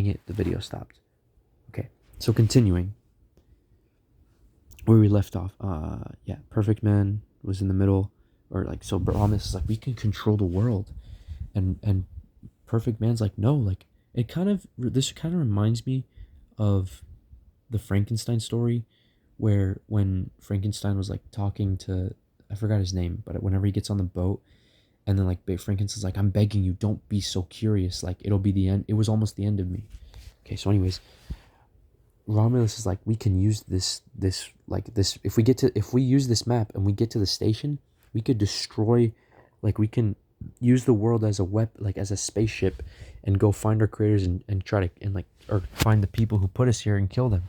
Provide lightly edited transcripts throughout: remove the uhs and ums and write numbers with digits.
dang it, the video stopped. Okay, so continuing where we left off. Yeah, Perfect Man was in the middle, or like, so Romulus is like, we can control the world, and Perfect Man's like, no, like, this kind of reminds me of the Frankenstein story, where when Frankenstein was like talking to, I forgot his name, but whenever he gets on the boat, and then like Frankenstein's like, I'm begging you, don't be so curious, like it'll be the end. It was almost the end of me. Okay, so anyways, Romulus is like, we can use this if we use this map and we get to the station, we could destroy, like we can use the world as a like as a spaceship, and go find our creators, and try to, and like, or find the people who put us here and kill them.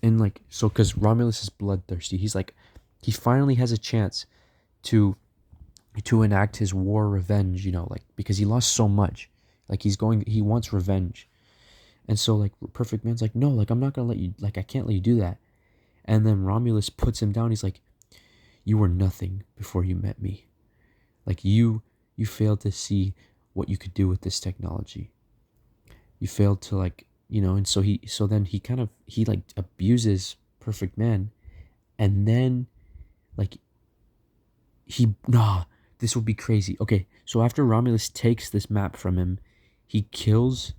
And like, so because Romulus is bloodthirsty, he's like, he finally has a chance to enact his war revenge, like, because he lost so much, like he wants revenge. And so like Perfect Man's like, no, like I'm not gonna let you, like I can't let you do that. And then Romulus puts him down. He's like, you were nothing before you met me. Like you failed to see what you could do with this technology. You failed to, like, and so then he like abuses Perfect Man, and then like this would be crazy. Okay, so after Romulus takes this map from him, he kills.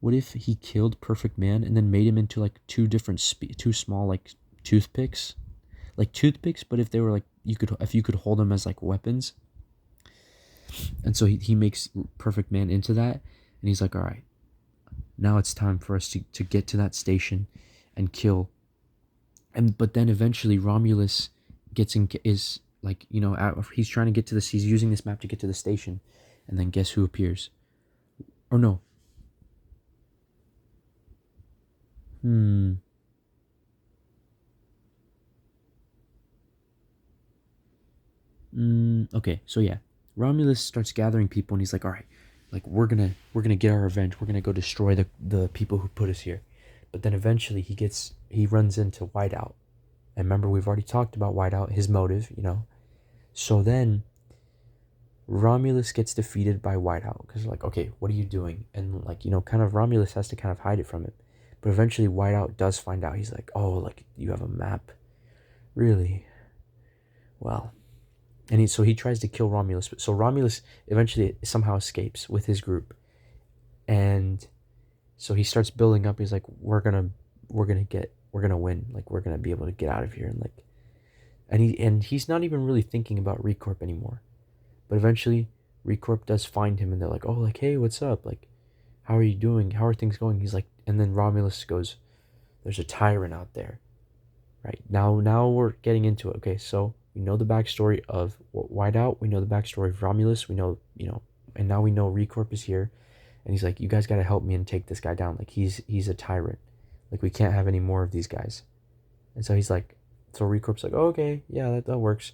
What if he killed Perfect Man and then made him into like two small like toothpicks, but if they were like, if you could hold them as like weapons. And so he makes Perfect Man into that, and he's like, all right, now it's time for us to get to that station and kill. But then eventually Romulus is like, he's trying to get to he's using this map to get to the station, and then guess who appears? Or no. Okay, so yeah, Romulus starts gathering people, and he's like, all right, like we're gonna get our revenge. We're gonna go destroy the people who put us here. But then eventually he runs into Whiteout. And remember, we've already talked about Whiteout, his motive, So then Romulus gets defeated by Whiteout, because like, okay, what are you doing? And like, kind of Romulus has to kind of hide it from him. But eventually Whiteout does find out. He's like, oh, like you have a map, really? Well, and he tries to kill Romulus. So Romulus eventually somehow escapes with his group, and so he starts building up. He's like, we're gonna win. Like we're gonna be able to get out of here, and like, and he's not even really thinking about Recorp anymore. But eventually Recorp does find him, and they're like, oh, like, hey, what's up? Like, how are you doing? How are things going? He's like, and then Romulus goes, there's a tyrant out there. Right, now we're getting into it. Okay, so we know the backstory of Whiteout. We know the backstory of Romulus. We know, and now we know Recorp is here. And he's like, you guys got to help me and take this guy down. Like, he's a tyrant. Like, we can't have any more of these guys. And so he's like, so Recorp's like, oh, okay, yeah, that works.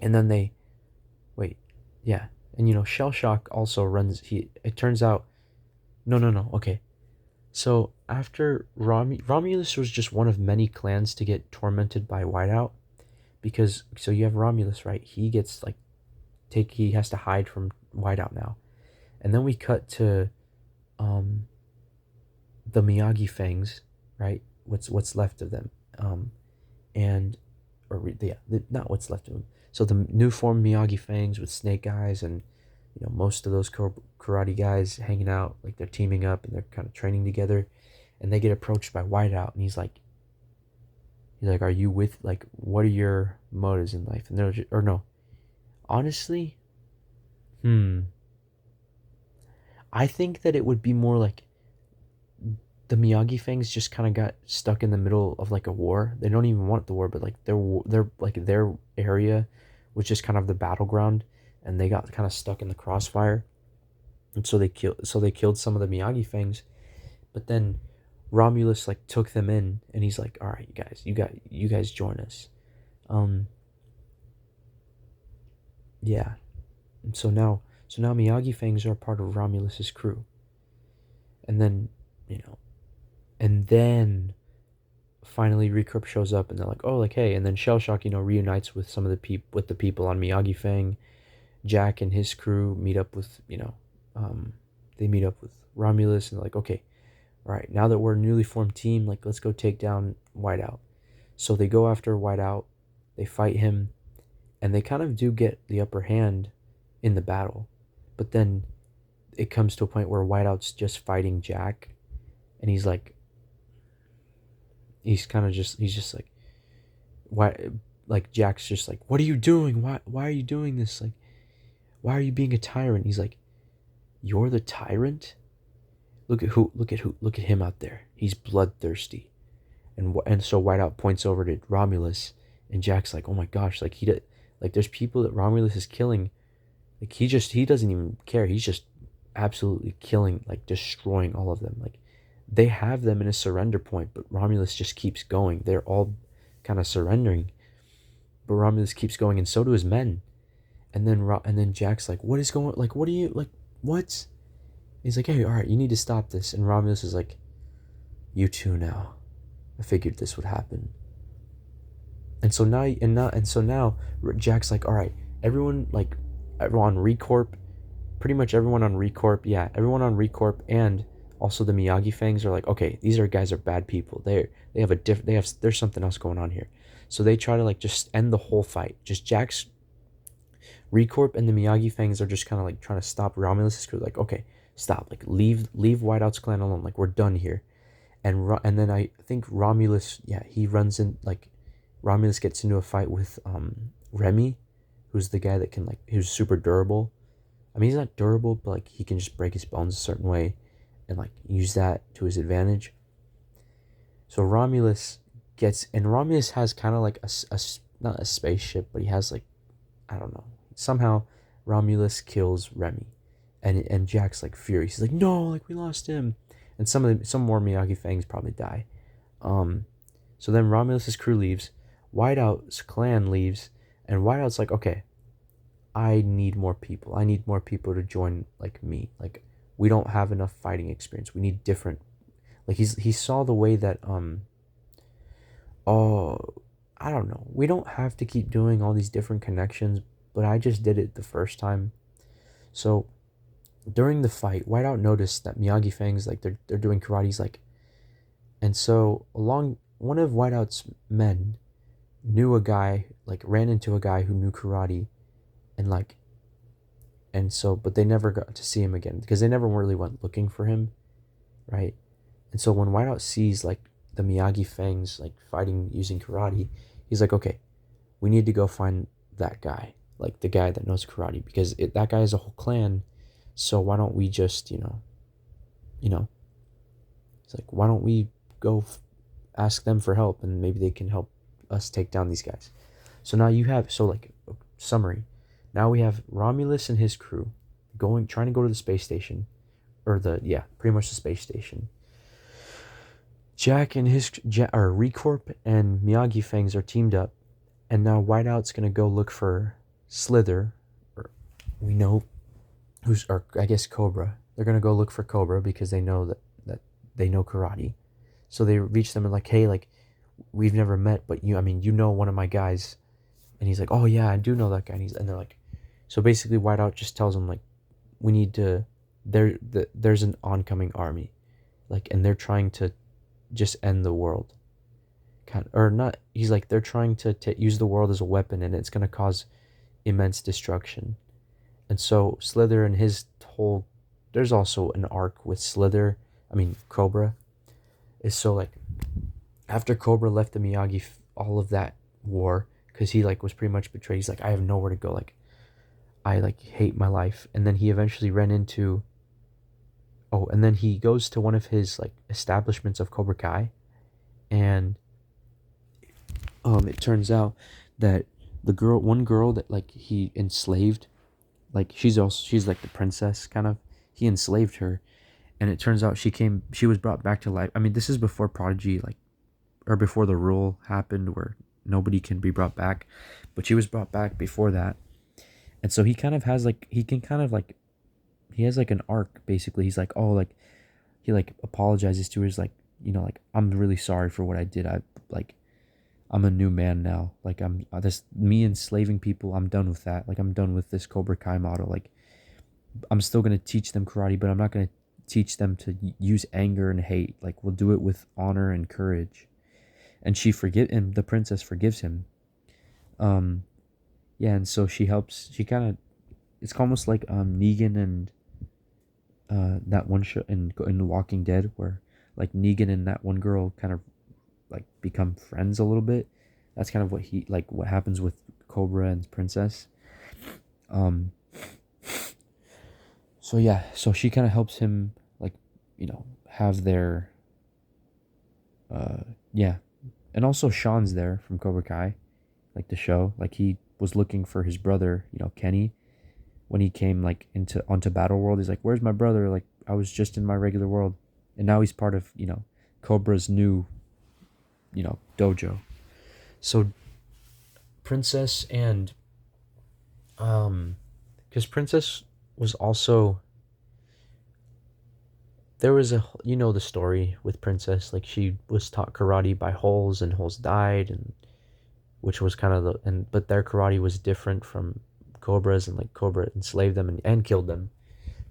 And then yeah. And, Shell Shock also runs, it turns out, no, okay. So after Romulus was just one of many clans to get tormented by Whiteout, because so you have Romulus, right? He gets like he has to hide from Whiteout now, and then we cut to the Miyagi Fangs, right? What's left of them, not what's left of them. So the new form Miyagi Fangs with Snake Eyes, and most of those karate guys hanging out, like they're teaming up and they're kind of training together, and they get approached by Whiteout, and he's like, are you with, like, what are your motives in life? And they're just, or no, honestly, I think that it would be more like the Miyagi Fangs just kind of got stuck in the middle of like a war. They don't even want the war, but like they're like their area was just kind of the battleground, and they got kind of stuck in the crossfire, and so they killed some of the Miyagi Fangs. But then Romulus like took them in, and he's like, all right, you guys join us. Yeah. And so now Miyagi Fangs are part of Romulus's crew. And then, and then finally Recorp shows up, and they're like, oh, like, hey. And then Shell Shock, reunites with some of the people on Miyagi Fang. Jack and his crew meet up with, they meet up with Romulus and like, okay, all right, now that we're a newly formed team, like let's go take down Whiteout. So they go after Whiteout, they fight him, and they kind of do get the upper hand in the battle. But then it comes to a point where Whiteout's just fighting Jack, and he's like, he's just like, why? Like Jack's just like, what are you doing? Why are you doing this? Like, why are you being a tyrant? He's like, you're the tyrant. Look at him out there. He's bloodthirsty. And so Whiteout points over to Romulus, and Jack's like, oh my gosh, like he did, like there's people that Romulus is killing. Like he doesn't even care. He's just absolutely killing, like destroying all of them. Like they have them in a surrender point, but Romulus just keeps going. They're all kind of surrendering, but Romulus keeps going, and so do his men. And then Jack's like, what is going? Like, what are you like? What? He's like, hey, all right, you need to stop this. And Romulus is like, you too now. I figured this would happen. And so now Jack's like, all right, everyone like everyone on Recorp, pretty much everyone on Recorp, yeah, everyone on Recorp and also the Miyagi Fangs are like, okay, these are guys are bad people. They have a different they have there's something else going on here. So they try to like just end the whole fight. Just Jack's Recorp and the Miyagi Fangs are just kind of like trying to stop Romulus' crew. Like, okay, stop. Like, leave Whiteout's clan alone. Like, we're done here. And then I think Romulus, yeah, he runs in like Romulus gets into a fight with Remy, who's the guy that can like who's super durable. I mean, he's not durable, but like he can just break his bones a certain way, and like use that to his advantage. So Romulus has kind of like not a spaceship, but he has like I don't know. Somehow Romulus kills Remy, and Jack's like furious. He's like, no, like we lost him, and some more Miyagi Fangs probably die. Um, so then Romulus's crew leaves, Whiteout's clan leaves, and Whiteout's like, okay, I need more people. I need more people to join like me. Like we don't have enough fighting experience. We need different. Like he saw the way that oh, I don't know. We don't have to keep doing all these different connections, but I just did it the first time. So during the fight, Whiteout noticed that Miyagi Fangs like they're doing karate's like, and so along one of Whiteout's men knew a guy like ran into a guy who knew karate, and like and so but they never got to see him again because they never really went looking for him, right? And so when Whiteout sees like the Miyagi Fangs like fighting using karate, he's like, okay, we need to go find that guy, like the guy that knows karate, because that guy has a whole clan. So why don't we just, you know, it's like why don't we go ask them for help, and maybe they can help us take down these guys. So now you have like summary. Now we have Romulus and his crew trying to go to the space station, or pretty much the space station. Jack and Recorp and Miyagi Fangs are teamed up, and now Whiteout's gonna go look for Slither, or we know or I guess Cobra. They're gonna go look for Cobra because they know that they know karate. So they reach them and like, hey, like we've never met, but I mean, you know one of my guys, and he's like, oh yeah, I do know that guy. And they're like, so basically, Whiteout just tells them like, we need to. There's an oncoming army, like, and they're trying to just end the world. Or not. He's like, they're trying to use the world as a weapon, and it's gonna cause immense destruction. And so Slither and his whole, there's also an arc with Cobra, is so like, after Cobra left the Miyagi, all of that war, because he like was pretty much betrayed. He's like, I have nowhere to go. Like, I like hate my life. And then he eventually ran into, and then he goes to one of his like establishments of Cobra Kai, and it turns out that one girl that like he enslaved, like she's like the princess kind of. He enslaved her, and it turns out she was brought back to life. I mean, this is before Prodigy, like, or before the rule happened where nobody can be brought back, but she was brought back before that. And so he kind of has like he has like an arc basically. He's like, oh, like he like apologizes to her. He's like, like, I'm really sorry for what I did. I'm a new man now. Like I'm this me enslaving people. I'm done with that. Like I'm done with this Cobra Kai model. Like I'm still gonna teach them karate, but I'm not gonna teach them to use anger and hate. Like, we'll do it with honor and courage. And the princess forgives him. Um, yeah, and so she helps. She kind of, it's almost like Negan and that one show in The Walking Dead, where like Negan and that one girl kind of like become friends a little bit. That's kind of what happens with Cobra and Princess. Um, so yeah, so she kind of helps him, like, have their uh yeah, and also Sean's there from Cobra Kai, like the show. Like, he was looking for his brother, Kenny, when he came like into onto Battle World. He's like, "Where's my brother? Like, I was just in my regular world," and now he's part of Cobra's new dojo. So Princess and because Princess was also, there was the story with Princess, like she was taught karate by Holes, and Holes died, and which was kind of but their karate was different from Cobra's, and like Cobra enslaved them and killed them,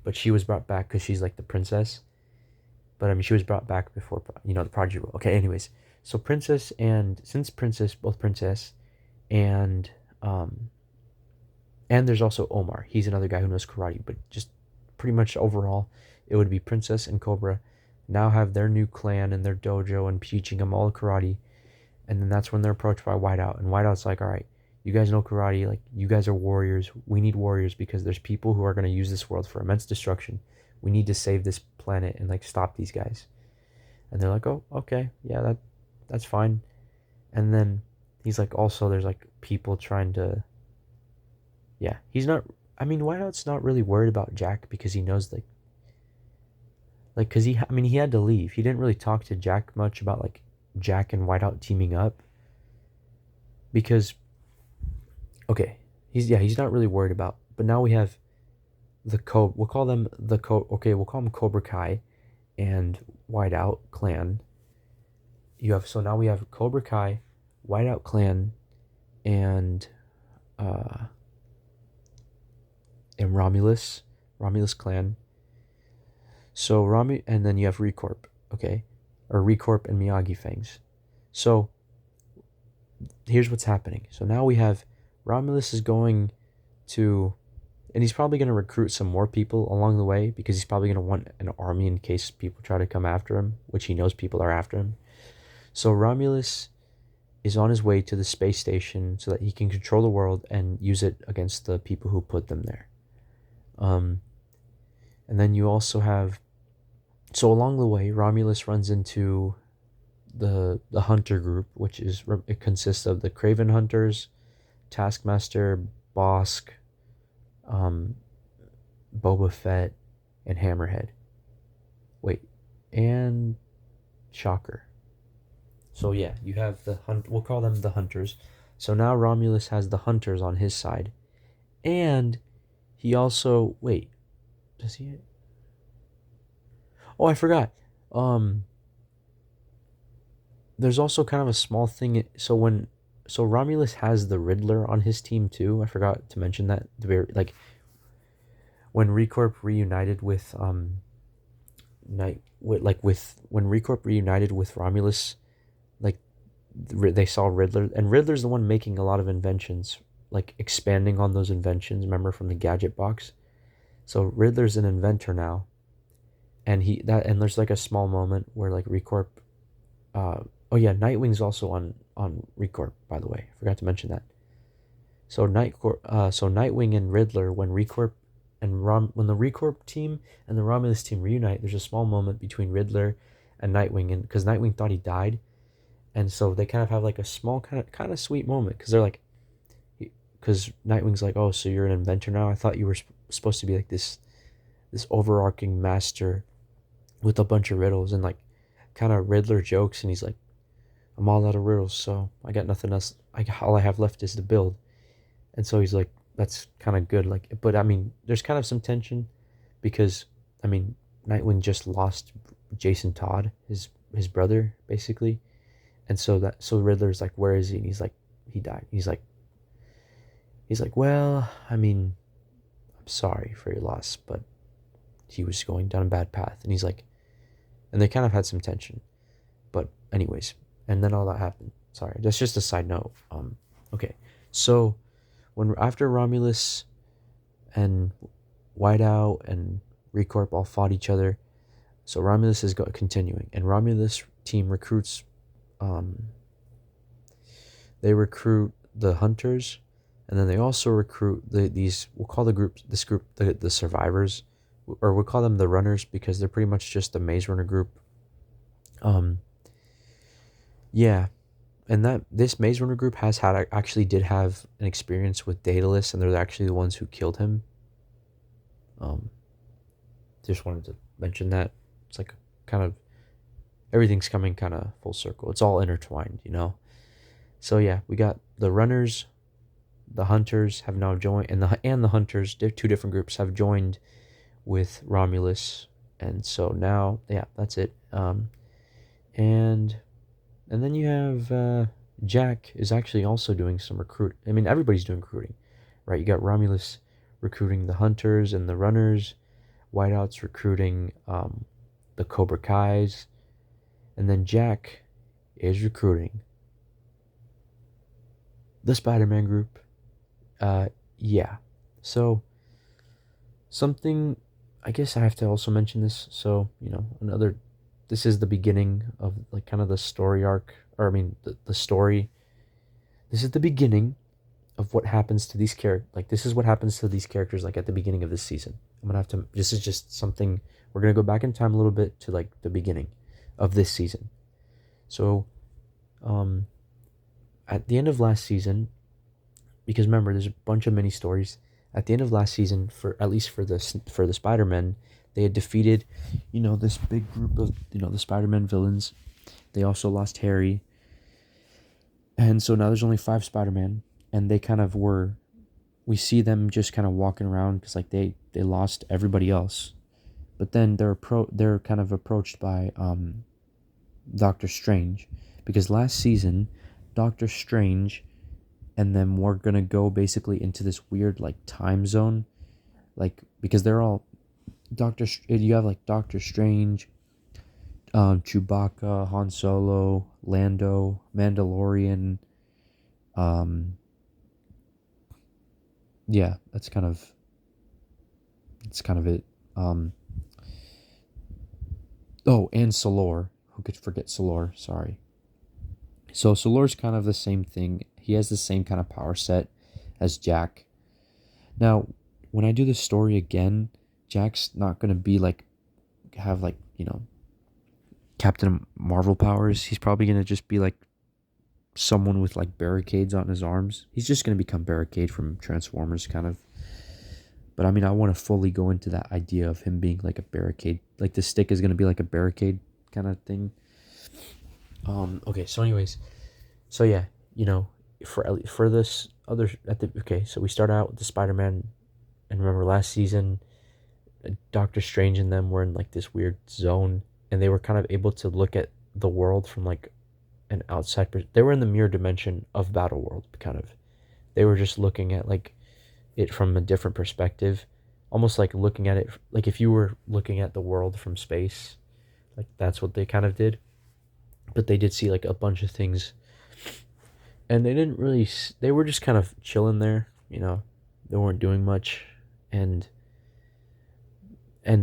but she was brought back because she's like the princess. But I mean, she was brought back before the Prodigy rule. Okay, anyways, so Princess, and since Princess, both Princess and um and there's also Omar. He's another guy who knows karate, but just pretty much overall, it would be Princess and Cobra now have their new clan and their dojo and teaching them all karate. And then that's when they're approached by Whiteout. And Whiteout's like, all right, you guys know karate. Like, you guys are warriors. We need warriors because there's people who are going to use this world for immense destruction. We need to save this planet and like stop these guys. And they're like, oh, okay. Yeah, that's fine. And then he's like, also, there's like people trying to, yeah, he's not, I mean, Whiteout's not really worried about Jack because he knows because he had to leave. He didn't really talk to Jack much about like Jack and Whiteout teaming up because, okay, he's not really worried about, but now we have we'll call them we'll call them Cobra Kai and Whiteout clan. So now we have Cobra Kai, Whiteout clan, and uh and Romulus clan. So and then you have Recorp, okay? Or Recorp and Miyagi Fangs. So here's what's happening. So now we have Romulus is going to, and he's probably going to recruit some more people along the way because he's probably going to want an army in case people try to come after him, which he knows people are after him. So Romulus is on his way to the space station so that he can control the world and use it against the people who put them there. And then you also have, so along the way, Romulus runs into the hunter group, which it consists of the Craven Hunters, Taskmaster, Bosk, Boba Fett, and Hammerhead. Wait, and Shocker. So yeah, you have we'll call them the Hunters. So now Romulus has the Hunters on his side. And he also, wait, does he? Oh, I forgot. There's also kind of a small thing. So Romulus has the Riddler on his team too. I forgot to mention that. Like when Recorp reunited with when Recorp reunited with Romulus, like they saw Riddler, and Riddler's the one making a lot of inventions, like expanding on those inventions. Remember from the gadget box? So Riddler's an inventor now, and there's like a small moment where like Recorp, oh yeah, Nightwing's also on Recorp, by the way. I forgot to mention that. So Nightwing and Riddler, when Recorp when the Recorp team and the Romulus team reunite, there's a small moment between Riddler and Nightwing, and because Nightwing thought he died, and so they kind of have like a small kind of sweet moment because they're like, because Nightwing's like, oh, so you're an inventor now? I thought you were supposed to be like this overarching master with a bunch of riddles, and like kind of Riddler jokes, and he's like, I'm all out of riddles, so I got nothing else. All I have left is to build. And so he's like, that's kind of good. Like, but I mean, there's kind of some tension because, I mean, Nightwing just lost Jason Todd, his brother, basically. And so Riddler's like, where is he? And he's like, he died. He's like, well, I mean, I'm sorry for your loss, but he was going down a bad path, and he's like, and they kind of had some tension. But anyways, and then all that happened. Sorry, that's just a side note. Okay, so when after Romulus and Whiteout and Recorp all fought each other, so Romulus is continuing, and Romulus team recruits. They recruit the hunters, and then they also recruit these. We'll call this group the survivors, or we'll call them the runners because they're pretty much just the Maze Runner group. Yeah, and that this Maze Runner group actually did have an experience with Daedalus, and they're actually the ones who killed him. Just wanted to mention that. It's like kind of everything's coming kind of full circle. It's all intertwined, you know. So yeah, we got the runners, the hunters have now joined, and the hunters. They're two different groups have joined with Romulus, and so now yeah, that's it. And then you have Jack is actually also doing some recruit. I mean, everybody's doing recruiting, right? You got Romulus recruiting the hunters and the runners, Whiteout's recruiting the Cobra Kais, and then Jack is recruiting the Spider-Man group. Yeah. So something, I guess I have to also mention this. So, you know, this is the beginning of like kind of the story arc, or I mean the story. This is the beginning of what happens to these characters. Like this is what happens to these characters like at the beginning of this season. I'm gonna have to, this is just something, we're gonna go back in time a little bit to like the beginning of this season. So at the end of last season, because remember there's a bunch of mini stories. At the end of last season, for at least for the Spider-Men, they had defeated, you know, this big group of, you know, the Spider-Man villains. They also lost Harry. And so now there's only 5 Spider-Man, and they kind of were, we see them just kind of walking around because like they lost everybody else. But then they're kind of approached by Doctor Strange, because last season Doctor Strange and then we're gonna go basically into this weird like time zone, like because they're all you have like Doctor Strange, Chewbacca, Han Solo, Lando, Mandalorian. Yeah, that's kind of it. Oh, and Solor. Who could forget Solor? Sorry. So Solor's kind of the same thing. He has the same kind of power set as Jack. Now, when I do the story again, Jack's not gonna be like have like, you know, Captain Marvel powers. He's probably gonna just be like someone with like barricades on his arms. He's just gonna become Barricade from Transformers, kind of. But I mean, I want to fully go into that idea of him being like a barricade. Like the stick is gonna be like a barricade kind of thing. Okay. So, anyways, so yeah, you know, for this other okay, so we start out with the Spider-Man, and remember last season, Doctor Strange and them were in like this weird zone, and they were kind of able to look at the world from like an outside. They were in the mirror dimension of Battle World, kind of. They were just looking at like it from a different perspective, almost like looking at it like if you were looking at the world from space, like that's what they kind of did. But they did see like a bunch of things, and they didn't really. They were just kind of chilling there, you know. They weren't doing much, and when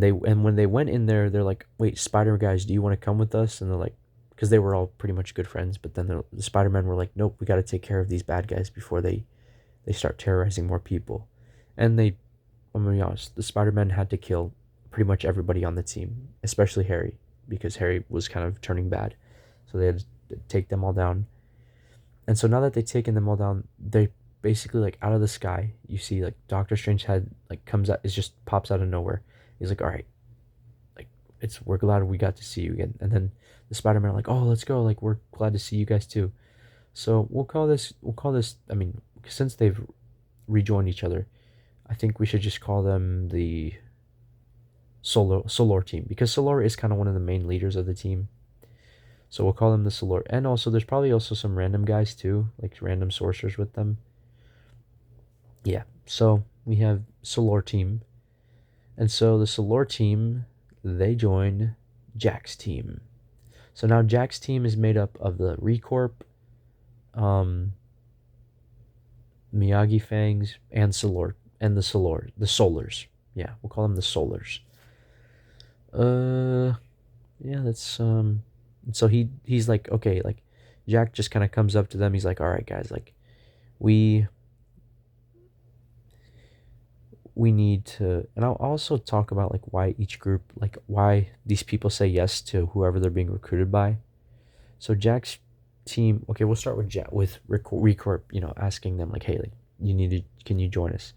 they went in there, they're like, "Wait, Spider guys, do you want to come with us?" And they're like, because they were all pretty much good friends. But then the Spider-Men were like, "Nope, we got to take care of these bad guys before they start terrorizing more people." And I'm gonna be honest, the Spider-Men had to kill pretty much everybody on the team, especially Harry, because Harry was kind of turning bad. So they had to take them all down. And so now that they've taken them all down, they basically like out of the sky, you see like Doctor Strange head like comes out, it just pops out of nowhere. He's like, "All right, like we're glad we got to see you again." And then the Spider-Man are like, "Oh, let's go. Like we're glad to see you guys too." So we'll call this. I mean, since they've rejoined each other, I think we should just call them the Solor team, because Solor is kind of one of the main leaders of the team. So we'll call them the Solor. And also, there's probably also some random guys too, like random sorcerers with them. Yeah. So we have Solor team, And so the Solor team, they join Jack's team. So now Jack's team is made up of the Recorp, um, Miyagi Fangs, and Solor, and the Solars. Yeah, we'll call them the Solars. Uh, yeah, that's So he's like, okay, like Jack just kind of comes up to them. He's like, all right, guys, like we we need to, and I'll also talk about like why each group, like why these people say yes to whoever they're being recruited by. So Jack's team, okay, we'll start with Jack with Recorp, asking them like, hey, like can you join us?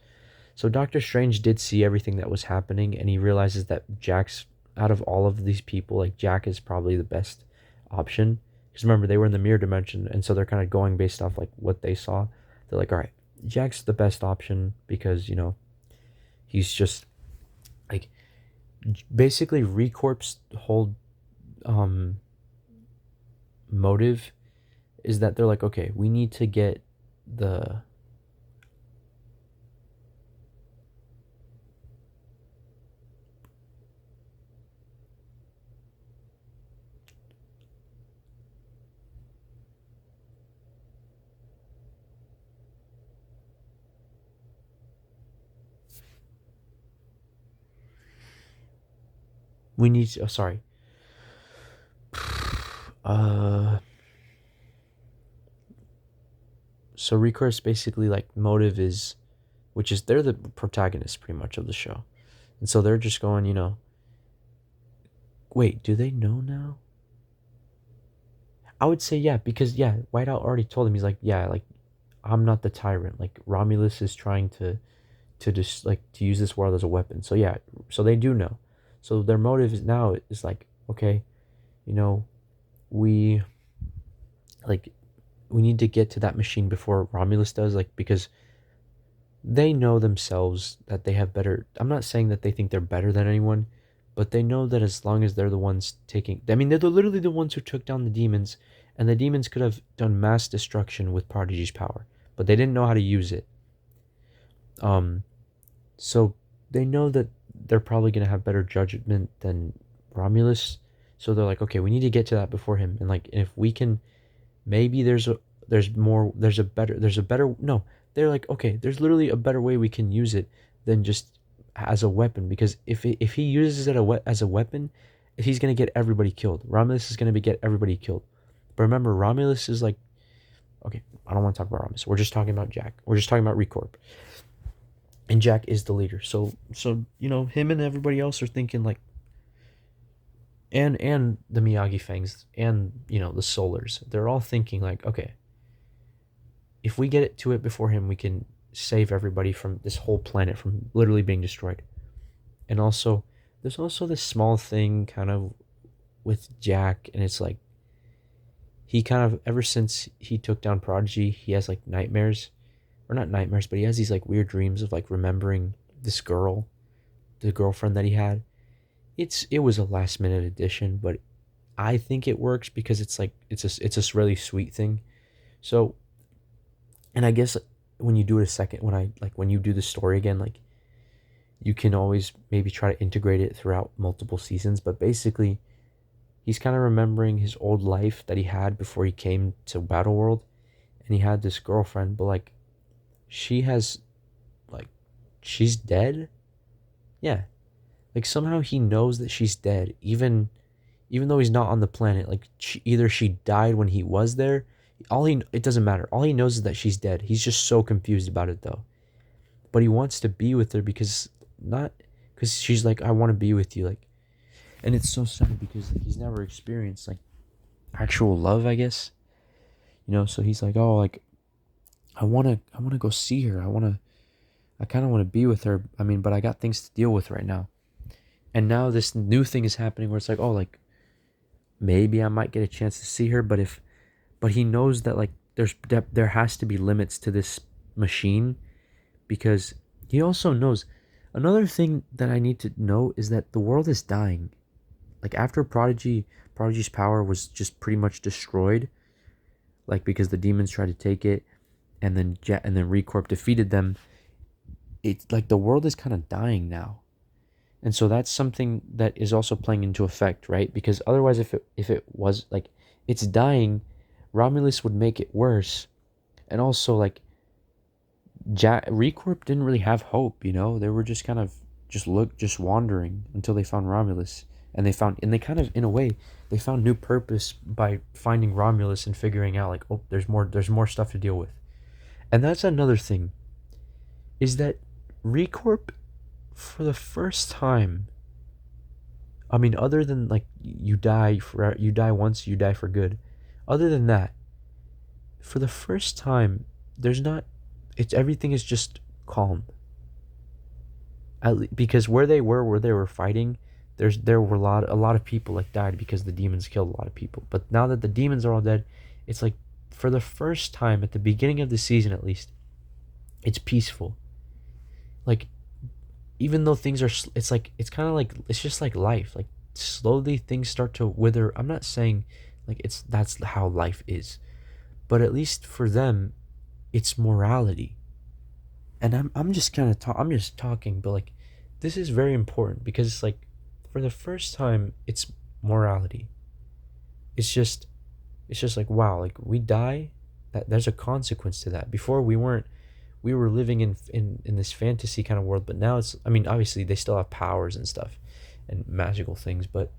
So Doctor Strange did see everything that was happening, and he realizes that Jack's out of all of these people, like Jack is probably the best option. Because remember, they were in the mirror dimension, and so they're kind of going based off like what they saw. They're like, all right, Jack's the best option because he's just like basically Recorp's whole um motive is that they're like, okay, we need to get the we need to, oh, sorry. uh so Recorp's basically like motive is, which is they're the protagonists pretty much of the show, and so they're just going, wait, do they know now? I would say yeah, because yeah, Whiteout already told him, he's like, yeah, like I'm not the tyrant. Like Romulus is trying to just like to use this world as a weapon. So yeah, so they do know. So their motive is now is like, okay, you know, we like we need to get to that machine before Romulus does, like because they know themselves that they have better. I'm not saying that they think they're better than anyone, but they know that as long as they're the ones taking, I mean, literally the ones who took down the demons, and the demons could have done mass destruction with Prodigy's power, but they didn't know how to use it. Um, so they know that they're probably gonna have better judgment than Romulus. So they're like, okay, we need to get to that before him, and like if we can, maybe there's a better no. They're like, okay, there's literally a better way we can use it than just as a weapon, because if he uses it as a weapon, he's gonna get everybody killed. Romulus is gonna get everybody killed. But remember, Romulus is like, okay, I don't want to talk about Romulus. We're just talking about Jack. We're just talking about Recorp. And Jack is the leader. So him and everybody else are thinking like, and the Miyagi Fangs and the Solars. They're all thinking like, okay, if we get it to it before him, we can save everybody from this whole planet from literally being destroyed. And also, there's also this small thing kind of with Jack, and it's like he kind of, ever since he took down Prodigy, he has like nightmares, or not nightmares, but he has these like weird dreams of like remembering this girl, the girlfriend that he had. It was a last minute addition, but I think it works because it's like it's a really sweet thing. So, and I guess when you do it a second, when you do the story again, like you can always maybe try to integrate it throughout multiple seasons. But basically, he's kind of remembering his old life that he had before he came to Battle World, and he had this girlfriend, but like she has like she's dead. Yeah, like somehow he knows that she's dead, even though he's not on the planet. Like either she died when he was there. It doesn't matter. All he knows is that she's dead. He's just so confused about it though. But he wants to be with her because she's like, I want to be with you, like. And it's so sad because like, he's never experienced like actual love, I guess. So he's like, oh, like I want to go see her. I kind of want to be with her. I mean, but I got things to deal with right now. And now this new thing is happening where it's like, oh, like maybe I might get a chance to see her, but he knows that like there has to be limits to this machine, because he also knows another thing that I need to know is that the world is dying. Like after Prodigy's power was just pretty much destroyed, like because the demons tried to take it, and then Recorp defeated them. It's like the world is kind of dying now, And so that's something that is also playing into effect, right? Because otherwise, if it was like it's dying, Romulus would make it worse. And also, like, Recorp didn't really have hope, you know? They were just kind of just wandering until they found Romulus. And they kind of, in a way, they found new purpose by finding Romulus and figuring out, like, oh, there's more stuff to deal with. And that's another thing, is that Recorp, for the first time, I mean, other than, like, you die once, you die for good. Other than that, for the first time, there's not, it's everything is just calm. Because where they were fighting, there were a lot of people like died because the demons killed a lot of people. But now that the demons are all dead, it's like for the first time at the beginning of the season, at least, it's peaceful. Like, even though things are, it's like it's kind of like it's just like life. Like, slowly things start to wither. I'm not saying like that's how life is, but at least for them, it's morality. And I'm just kind of I'm just talking, but like this is very important because it's like for the first time it's morality. It's just like, wow, like we die, that there's a consequence to that. Before we were living in this fantasy kind of world, but now it's, I mean, obviously they still have powers and stuff and magical things, but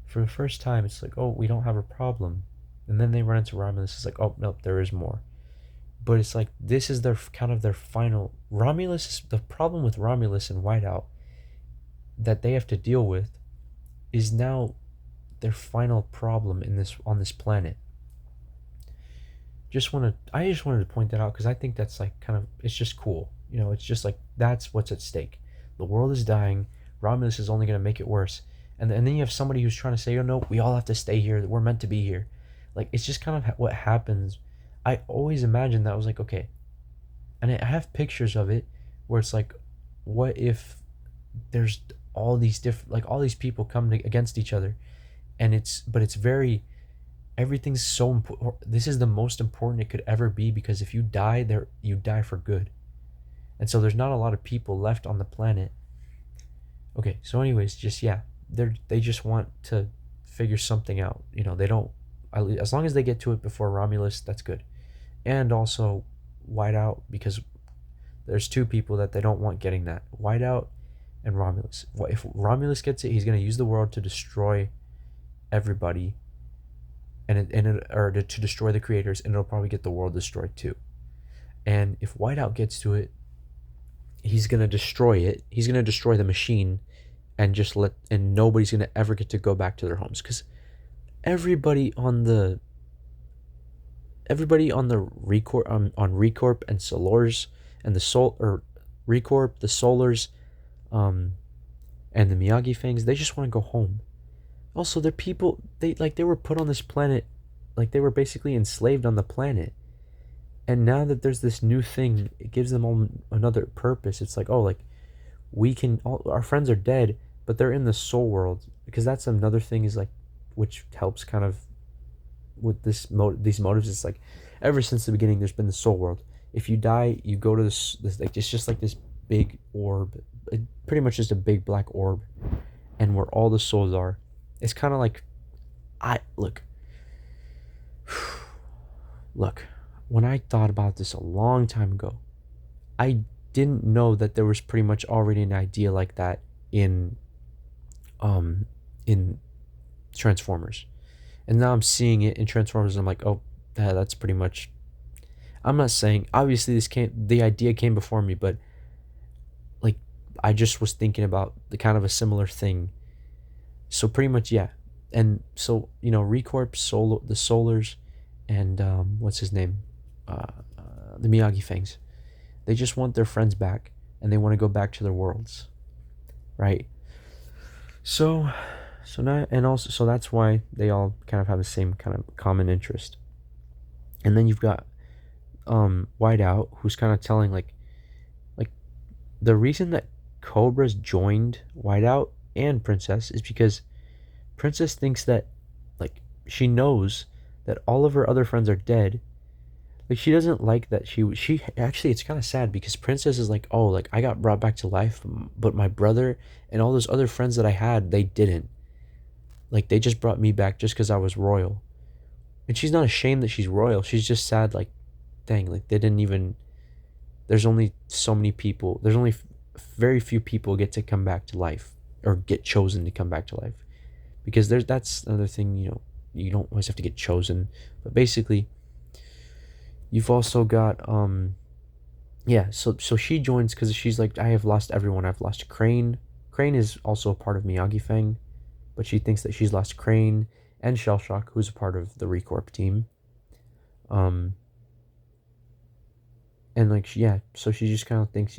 for the first time it's like, oh, we don't have a problem. And then they run into Romulus, it's like, oh no, there is more. But it's like this is their kind of their final Romulus. The problem with Romulus and Whiteout that they have to deal with is now their final problem in this on this planet. I just wanted to point that out because I think that's like kind of, it's just cool. You know, it's just like that's what's at stake. The world is dying. Romulus is only going to make it worse. And then you have somebody who's trying to say, oh no, we all have to stay here. We're meant to be here. Like, it's just kind of what happens. I always imagined that. I was like, okay. And I have pictures of it where it's like, what if there's all these different, like all these people come against each other, and it's very, everything's so important. This is the most important it could ever be, because if you die there, you die for good. And so there's not a lot of people left on the planet. Okay, so anyways, just, yeah, they just want to figure something out. You know, they don't, as long as they get to it before Romulus, that's good. And also Whiteout, because there's two people that they don't want getting that. Whiteout and Romulus. If Romulus gets it, he's going to use the world to destroy everybody, or to destroy the creators, and it'll probably get the world destroyed too. And if Whiteout gets to it, he's going to destroy it. He's going to destroy the machine, and nobody's going to ever get to go back to their homes, because everybody on the Recorp, on Recorp and Solars and Recorp, the Solars, and the Miyagi Fangs, they just want to go home. Also, they're people, they were put on this planet, like they were basically enslaved on the planet. And now that there's this new thing, it gives them all another purpose. It's like, oh, like our friends are dead, but they're in the soul world, because that's another thing, is like, which helps kind of with these motives. It's like, ever since the beginning, there's been the soul world. If you die, you go to this like, it's just like this big orb, pretty much just a big black orb, and where all the souls are. It's kind of like, look, when I thought about this a long time ago, I didn't know that there was pretty much already an idea like that in Transformers. And now I'm seeing it in Transformers, and I'm like, oh, that's pretty much, I'm not saying, obviously the idea came before me, but like, I just was thinking about the kind of a similar thing. So pretty much, yeah. And so, you know, Recorp, the Solars, and what's his name? The Miyagi Fangs. They just want their friends back, and they want to go back to their worlds. Right? So now, and also, so that's why they all kind of have the same kind of common interest. And then you've got Whiteout, who's kind of telling, like the reason that Cobra's joined Whiteout and Princess is because Princess thinks that, like, she knows that all of her other friends are dead. Like she doesn't like that she actually, it's kind of sad because Princess is like, "Oh, like I got brought back to life, but my brother and all those other friends that I had, they didn't. Like they just brought me back just cuz I was royal." And she's not ashamed that she's royal. She's just sad like, "Dang, like they didn't even there's only so many people. There's only very few people get to come back to life or get chosen to come back to life." Because that's another thing, you don't always have to get chosen, but basically you've also got yeah, so she joins because she's like, I have lost everyone. I've lost Crane. Crane is also a part of Miyagi Fang, but she thinks that she's lost Crane and Shellshock, who's a part of the Recorp team. Um, and like, yeah, so she just kind of thinks,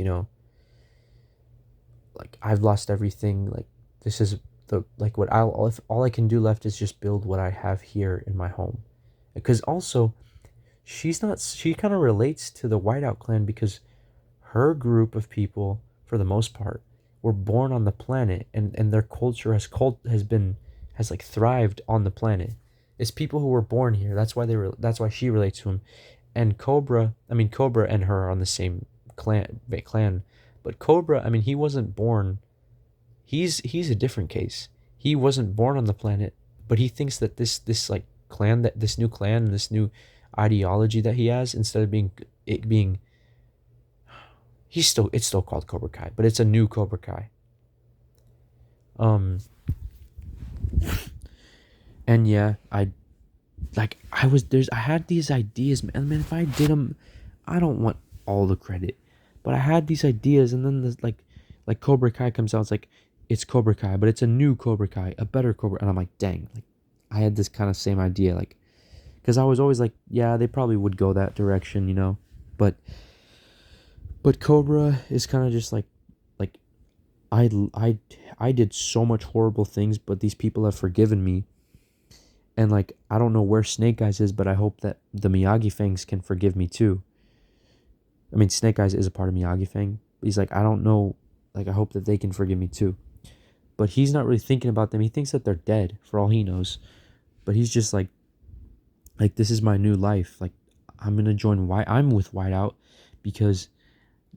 like I've lost everything. Like this is the like what I'll if all I can do left is just build what I have here in my home, because also she's not she kind of relates to the Whiteout clan because her group of people, for the most part, were born on the planet, and their culture has like thrived on the planet. It's people who were born here. That's why she relates to him. And Cobra and her are on the same clan, but Cobra, I mean, he wasn't born. He's a different case. He wasn't born on the planet, but he thinks that this like clan that this new clan, this new ideology that he has, instead of being it's still called Cobra Kai, but it's a new Cobra Kai. Um, and yeah, I had these ideas, man. Man, if I did them, I don't want all the credit, but I had these ideas, and then like Cobra Kai comes out. It's like it's Cobra Kai, but it's a new Cobra Kai, a better Cobra, and I'm like, dang, like I had this kind of same idea, like because I was always like, yeah, they probably would go that direction, but Cobra is kind of just like I I I did so much horrible things, but these people have forgiven me. And like I don't know where Snake Eyes is, but I hope that the Miyagi Fangs can forgive me too. I mean, Snake Eyes is a part of Miyagi Fang. But he's like, I don't know, like I hope that they can forgive me too. But he's not really thinking about them. He thinks that they're dead for all he knows. But he's just like this is my new life. Like I'm gonna join White. I'm with Whiteout because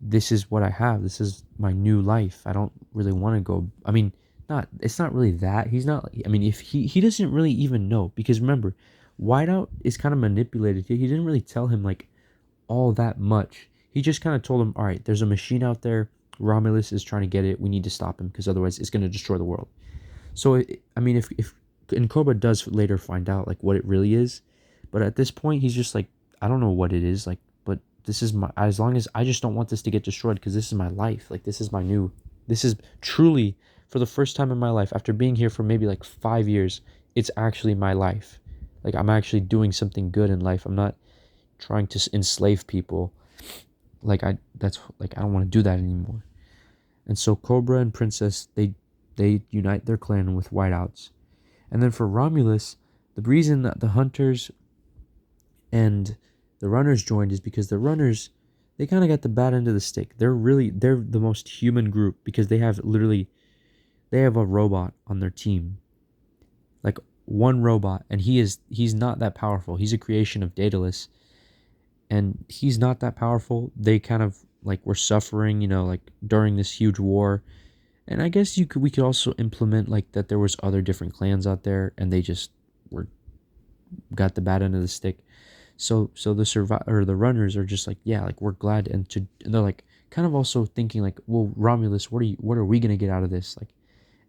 this is what I have. This is my new life. I don't really want to go. I mean, not it's not really that. He's not I mean, if he doesn't really even know because remember, Whiteout is kind of manipulated. He didn't really tell him like all that much. He just kind of told him, "All right, there's a machine out there. Romulus is trying to get it. We need to stop him because otherwise it's going to destroy the world." So I mean, if and Cobra does later find out like what it really is, but at this point he's just like, I don't know what it is like, but this is my as long as I just don't want this to get destroyed because this is my life. Like this is truly for the first time in my life after being here for maybe like 5 years. It's actually my life. Like I'm actually doing something good in life. I'm not trying to enslave people. Like I don't want to do that anymore. And so Cobra and Princess they unite their clan with Whiteouts. And then for Romulus, the reason that the Hunters and the Runners joined is because the Runners they kind of got the bad end of the stick. They're the most human group because they have a robot on their team. Like one robot, and he's not that powerful. He's a creation of Daedalus, and he's not that powerful. They kind of like were suffering, like during this huge war. And I guess we could also implement like that there was other different clans out there and they just were got the bad end of the stick. So the runners are just like, yeah, like we're glad and they're like kind of also thinking like, well, Romulus, what are we going to get out of this? Like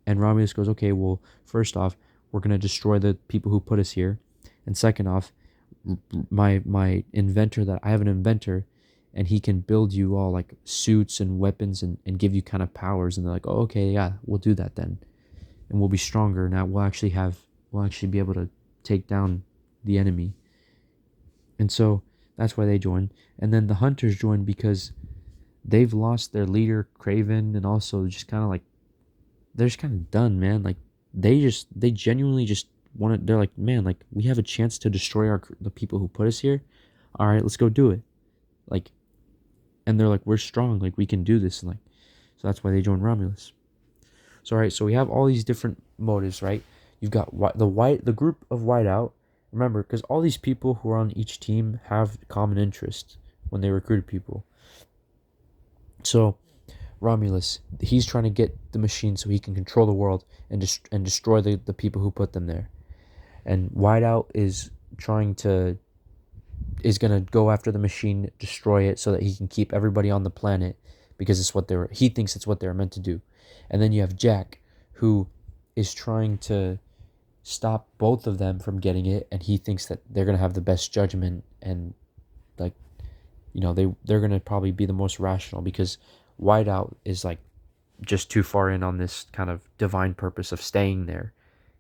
and Romulus goes, okay, well, first off, we're going to destroy the people who put us here. And second off, my inventor that I have an inventor and he can build you all like suits and weapons and give you kind of powers, and they're like, oh, okay, yeah, we'll do that then, and we'll be stronger now. We'll actually be able to take down the enemy. And so that's why they join. And then the Hunters join because they've lost their leader Craven, and also just kind of like they're just kind of done, man. Like they genuinely just want to. They're like, man, like we have a chance to destroy the people who put us here. All right, let's go do it. Like, and they're like, we're strong, like we can do this, and like, so that's why they join Romulus. So all right, so we have all these different motives, right? You've got the group of Whiteout, Remember, because all these people who are on each team have common interests when they recruited people. So Romulus, he's trying to get the machine so he can control the world and destroy the people who put them there. And Whiteout is gonna go after the machine, destroy it so that he can keep everybody on the planet because he thinks it's what they were meant to do. And then you have Jack, who is trying to stop both of them from getting it, and he thinks that they're gonna have the best judgment and like they're gonna probably be the most rational because Whiteout is like just too far in on this kind of divine purpose of staying there.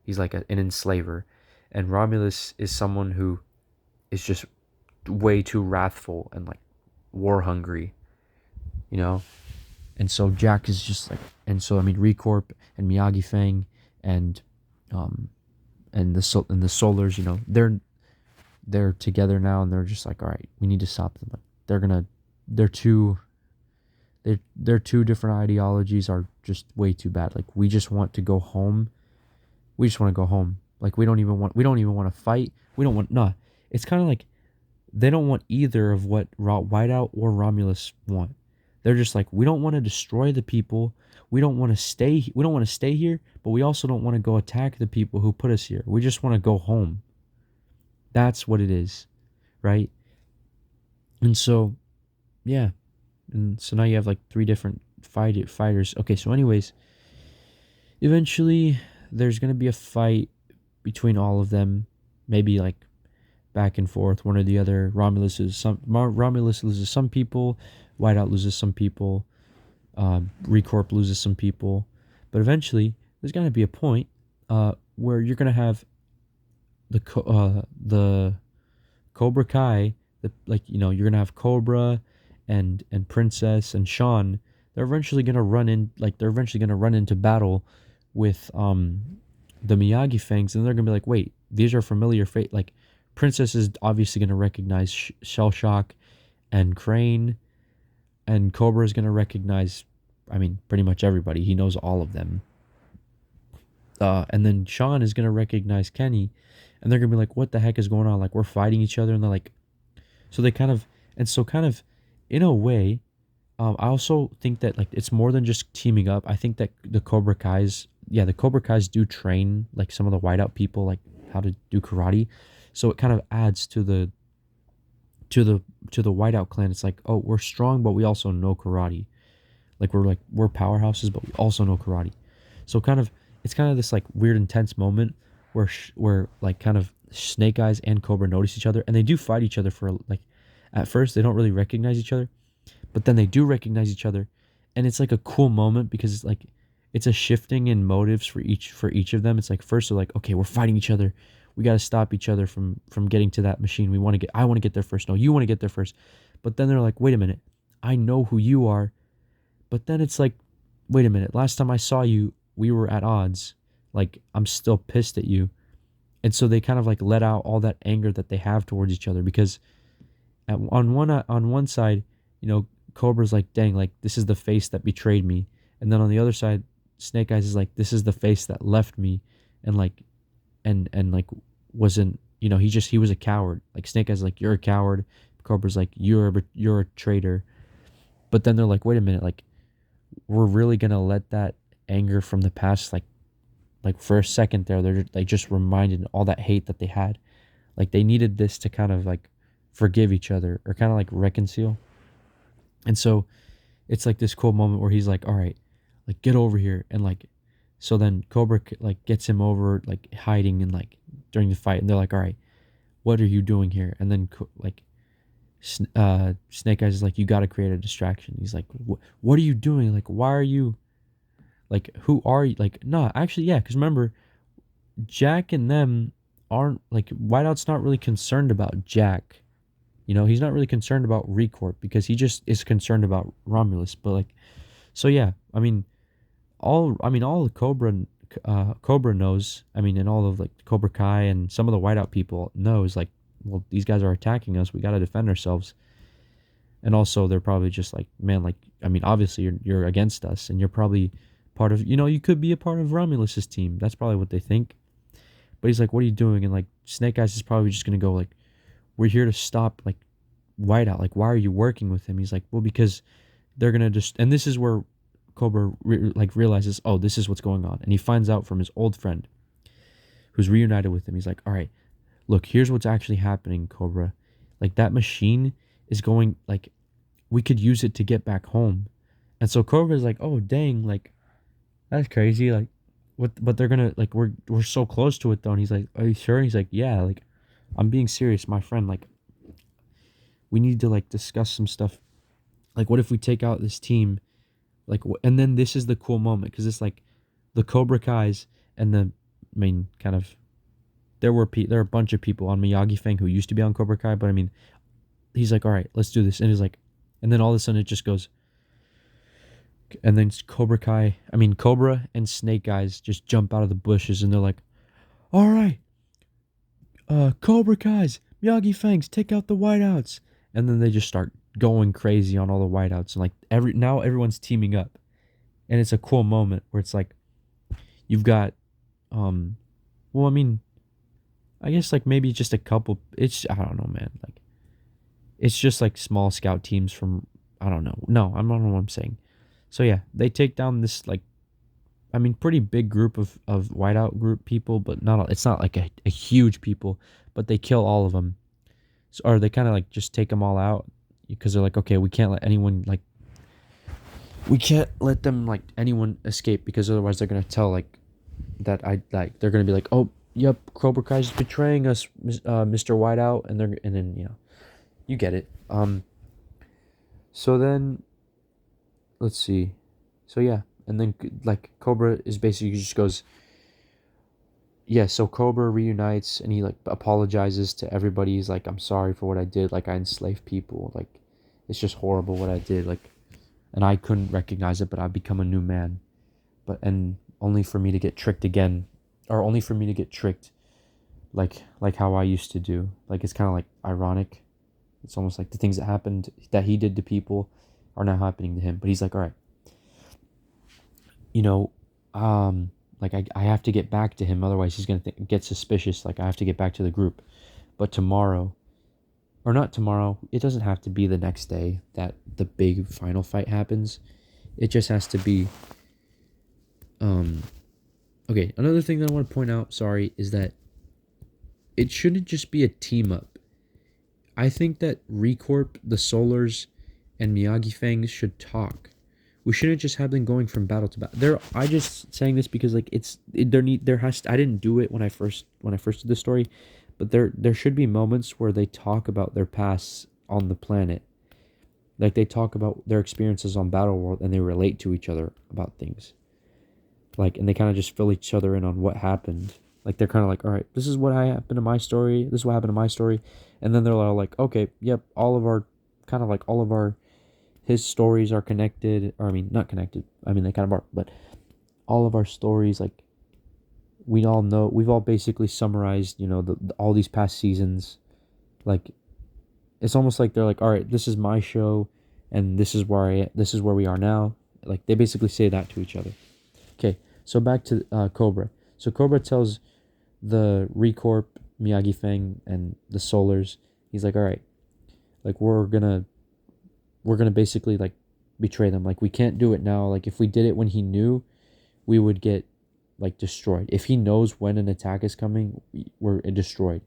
He's like an enslaver, and Romulus is someone who is just way too wrathful and like war hungry, you know. And so Jack is just like, and so I mean Recorp and Miyagi Fang and and the Solars, they're together now, and they're just like, all right, we need to stop them. Like they're too their two different ideologies are just way too bad. Like we just want to go home. We just want to go home. Like we don't even want to fight. We don't want no. It's kind of like they don't want either of what Whiteout or Romulus want. They're just like, we don't want to destroy the people. We don't want to stay. We don't want to stay here, but we also don't want to go attack the people who put us here. We just want to go home. That's what it is, right? And so, yeah, and so now you have like three different fighters. Okay, so anyways, eventually there's gonna be a fight between all of them. Maybe like back and forth, one or the other. Romulus loses some people, Whiteout loses some people, Recorp loses some people, but eventually there's gonna be a point where you're gonna have the Cobra Kai, you're gonna have Cobra and Princess and Sean. They're eventually gonna run into battle with the Miyagi Fangs, and they're gonna be like, wait, these are familiar fate. Like Princess is obviously gonna recognize Shell Shock and Crane, and Cobra is gonna recognize, I mean, pretty much everybody. He knows all of them. And then Sean is gonna recognize Kenny, and they're gonna be like, what the heck is going on? Like we're fighting each other, and they're like, so they kind of in a way, I also think that like it's more than just teaming up. I think that the Cobra Kais do train like some of the Whiteout people like how to do karate, so it kind of adds to the Whiteout clan. It's like, oh, we're strong, but we also know karate. Like we're powerhouses, but we also know karate. So it's kind of this like weird intense moment where like kind of Snake Eyes and Cobra notice each other, and they do fight each other for like, at first they don't really recognize each other, but then they do recognize each other, and it's like a cool moment because it's like it's a shifting in motives for each of them. It's like first they're like, okay, we're fighting each other, we got to stop each other from getting to that machine. I want to get there first. No, you want to get there first. But then they're like, wait a minute, I know who you are. But then it's like, wait a minute, last time I saw you, we were at odds. Like I'm still pissed at you. And so they kind of like let out all that anger that they have towards each other, because on one side, Cobra's like, dang, like this is the face that betrayed me, and then on the other side, Snake Eyes is like, this is the face that left me, and like, and like wasn't, he was a coward. Like Snake Eyes is like, you're a coward. Cobra's like, you're a traitor. But then they're like, wait a minute, like we're really gonna let that anger from the past, like for a second there, they're like just reminded all that hate that they had. Like they needed this to kind of like forgive each other or kind of like reconcile. And so it's like this cool moment where he's like, all right, like get over here. And like, so then Cobra like gets him over, like hiding and like during the fight. And they're like, all right, what are you doing here? And then like Snake Eyes is like, you got to create a distraction. He's like, what are you doing? Like, why are you, like, who are you? Like, nah, actually, yeah. Cause remember, Jack and them aren't like, Whiteout's not really concerned about Jack. He's not really concerned about Recorp because he just is concerned about Romulus. But like, so yeah, I mean, all the Cobra knows. I mean, and all of like Cobra Kai and some of the Whiteout people knows like, well, these guys are attacking us. We got to defend ourselves. And also, they're probably just like, man, like, I mean, obviously you're against us, and you're probably part of, you could be a part of Romulus's team. That's probably what they think. But he's like, what are you doing? And like Snake Eyes is probably just gonna go like, we're here to stop like Whiteout. Like, why are you working with him? He's like, well, because they're gonna just. And this is where Cobra realizes, oh, this is what's going on, and he finds out from his old friend, who's reunited with him. He's like, all right, look, here's what's actually happening, Cobra. Like that machine is going like, we could use it to get back home. And so Cobra's like, oh dang, like that's crazy. Like, what? But they're gonna like we're so close to it though. And he's like, are you sure? And he's like, yeah. Like, I'm being serious, my friend. Like, we need to like discuss some stuff. Like, what if we take out this team? Like, and then this is the cool moment because it's like the Cobra Kai's and the main kind of there were a bunch of people on Miyagi Fang who used to be on Cobra Kai, but I mean, he's like, all right, let's do this, and he's like, and then all of a sudden it just goes, and then Cobra and Snake Eyes just jump out of the bushes, and they're like, all right, Cobra Kai's, Miyagi Fangs, take out the whiteouts, and then they just start going crazy on all the whiteouts, and like now everyone's teaming up, and it's a cool moment where it's like, you've got, well, I mean, I guess like maybe just a couple. It's I don't know, man. Like it's just like small scout teams from I don't know. No, I don't know what I'm saying. So yeah, they take down this like I mean pretty big group of whiteout group people, but it's not like a huge people, but they kill all of them. So, or they kind of like just take them all out because they're like, okay, we can't let anyone like we can't let them like anyone escape because otherwise they're gonna tell like that I like they're gonna be like, oh yep, Cobra Kai's betraying us, Mr. Whiteout, and then you get it. So then, let's see, so yeah, and then like Cobra is basically just goes, yeah. So Cobra reunites and he like apologizes to everybody. He's like, I'm sorry for what I did. Like I enslaved people. Like it's just horrible what I did. Like, and I couldn't recognize it, but I've become a new man. But and only for me to get tricked again or only for me to get tricked like how I used to do. Like it's kind of like ironic. It's almost like the things that happened that he did to people are now happening to him. But he's like, all right, you know, like I have to get back to him, otherwise he's gonna get suspicious. Like I have to get back to the group. But tomorrow, or not tomorrow, it doesn't have to be the next day that the big final fight happens. It just has to be. Okay, another thing that I want to point out, sorry, is that it shouldn't just be a team up. I think that Recorp, the Solars, and Miyagi Fangs should talk. We shouldn't just have them going from battle to battle. I just saying this because like I didn't do it when I first did the story, but there should be moments where they talk about their pasts on the planet. Like they talk about their experiences on Battle World and they relate to each other about things. Like and they kind of just fill each other in on what happened. Like they're kind of like, all right, this is what happened to my story. This is what happened to my story, and then they're all like, okay, yep, all of our his stories are connected. Or I mean, not connected. I mean, they kind of are, but all of our stories, like we all know, we've all basically summarized, all these past seasons. Like it's almost like they're like, all right, this is my show, and this is where we are now. Like they basically say that to each other. Okay, so back to Cobra. So Cobra tells the Recorp, Miyagi Fang, and the Solars, he's like, all right, like we're gonna basically like betray them. Like we can't do it now. Like if we did it when he knew, we would get like destroyed. If he knows when an attack is coming, we're destroyed.